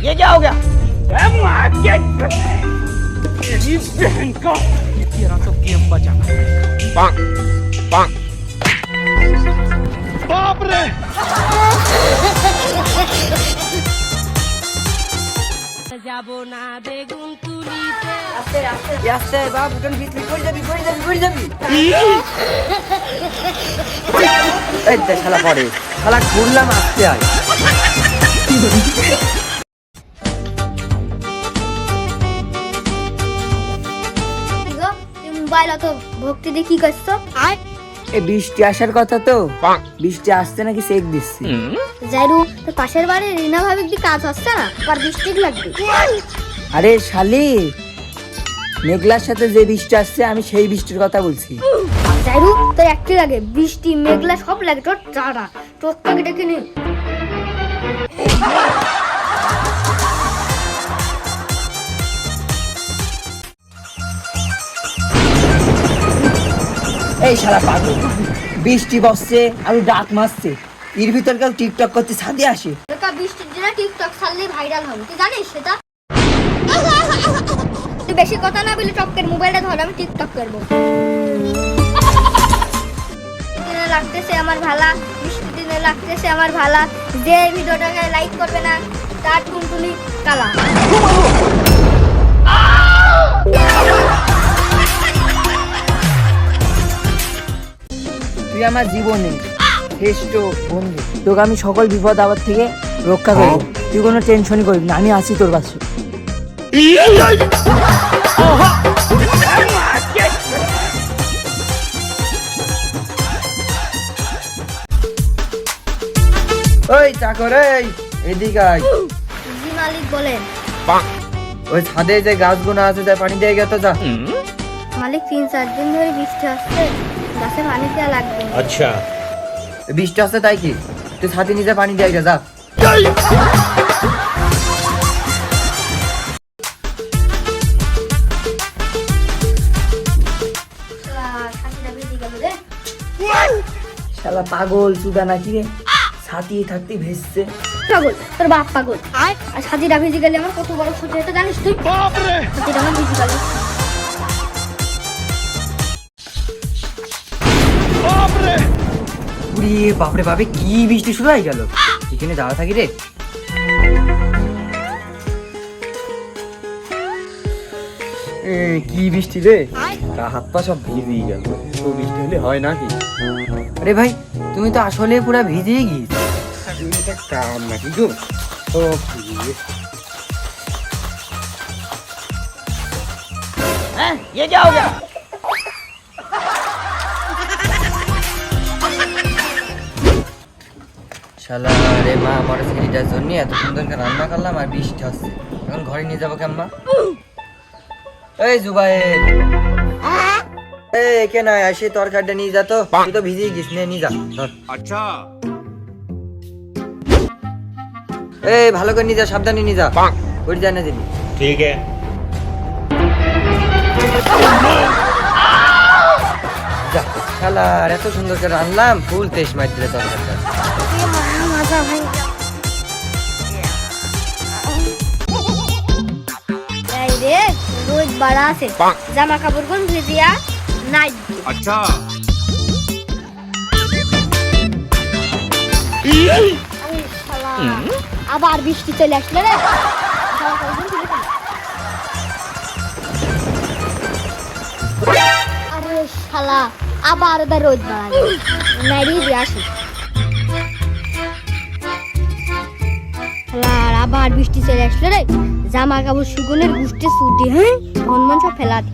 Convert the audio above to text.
ये क्या हो गया? तेरी बहन का तेरा तो गेम बचा। बाप रे! যাবো না বেগুন তুলিতে আস্তে আস্তে আস্তে বাপ উঠন বিছলি পড়ে যাবি এই দে শালা পড়ে শালা ঘুরলাম আস্তে আয় মোবাইল অত ভক্তি দিয়ে কি করছো? এই বৃষ্টি আসার কথা তো বৃষ্টি আসছে নাকি চেক দিচ্ছি যাইরু তো পাশের বাড়ি রিনা ভাবে কি কাজ হচ্ছে না আর বৃষ্টি লাগবে। আরে শালি মেঘলার সাথে যে বৃষ্টি আসছে আমি সেই বৃষ্টির কথা বলছি যাইরু তোর একটি লাগে বৃষ্টি মেঘলা সব লাগে তোর চারা তোর তাকে ডেকে নে। এই শালা পাগল বৃষ্টি বসছে আর ডাক মারছে এর ভিতর কেউ টিকটক করতে ছাদে আসে তোর বৃষ্টির দিনে টিকটক ছাড়লে ভাইরাল হবে তুই জানিস সেটা? তুই বেশি কথা না বলে টপকের মোবাইলটা ধর আমি টিকটক করবো। দিনে লাগতেছে আমার ভালা বৃষ্টির দিনে লাগতেছে আমার ভালা যে ভিডিওটাকে লাইক করবে না তার টুনটুনি কালা। তুই আমার জীবনে শ্রেষ্ঠ বন্ধু তোকে আমি সকল বিপদ আপদ থেকে রক্ষা করবো তুই কোনো টেনশনই করবি না আমি আছি তোর পাশে ওই চাকর এই এদিকে আয় জি মালিক বলেন। ওই ছাদে যে গাছগুলো আছে তাই পানি দিয়ে গেতো যা মালিক 3-4 দিন ধরে বৃষ্টি আসছে গাছে পানি দেওয়া লাগবে। अच्छा বৃষ্টি আসছে তাই কি তুই ছাদে নিজে পানি দিয়ে গে যা শালা পাগল চুদা নাকি রে ছাতিয়ে থাকতে ভেসছে পাগল তোর বাপ পাগল আর সাজিরা ভিজে গেলে আমার কত বড় ক্ষতি হতো জানিস তুই? সাজিরা আমার ভিজে গেল উড়িয়ে বাপরে বাপে কি বৃষ্টি শুরু হয়ে গেল এখানে দাঁড়া থাকি রে কি বৃষ্টি রে হাত পা সব ভিজেই গেল তো বৃষ্টি হলে হয় নাকি আরে ভাই তুমি তো আসলে পুরো ভিজেই গিয়েছ কাম নাকি গো সব ভিজে ये क्या हो गया? শালা রে মা আমার ছেলেটার জন্য এত সুন্দর করে রান্না করলাম আর বৃষ্টি হচ্ছে এখন ঘরে নিয়ে যাবো কেমন এই জুবাইর এই কেন আসে তরকারিটা নিয়ে যা তো তুই তো ভিজেই গিস নিয়ে যা ধর अच्छा এই ভালো করে নিয়ে যা সাবধানে নিয়ে যা ওই জানা দিবি ठीक है যা শালা এত সুন্দর করে রান্নাম ফুল টেস্ট মার দিলে তরকারিটা মজা ভাই এই রে রোজ বাড়া আছে জামা কাপড় কোন ভিজিয়া নাই अच्छा আবার বৃষ্টি চলে আসলে রে আরে শালা আবার ওদের রোজ বাড়া নাইরি দিয়ে আসি আর আবার বৃষ্টি চলে আসলে রে জামা কাপড় শুকনের গুষ্টি সুটি হ্যাঁ মন মন সব ফেলা দি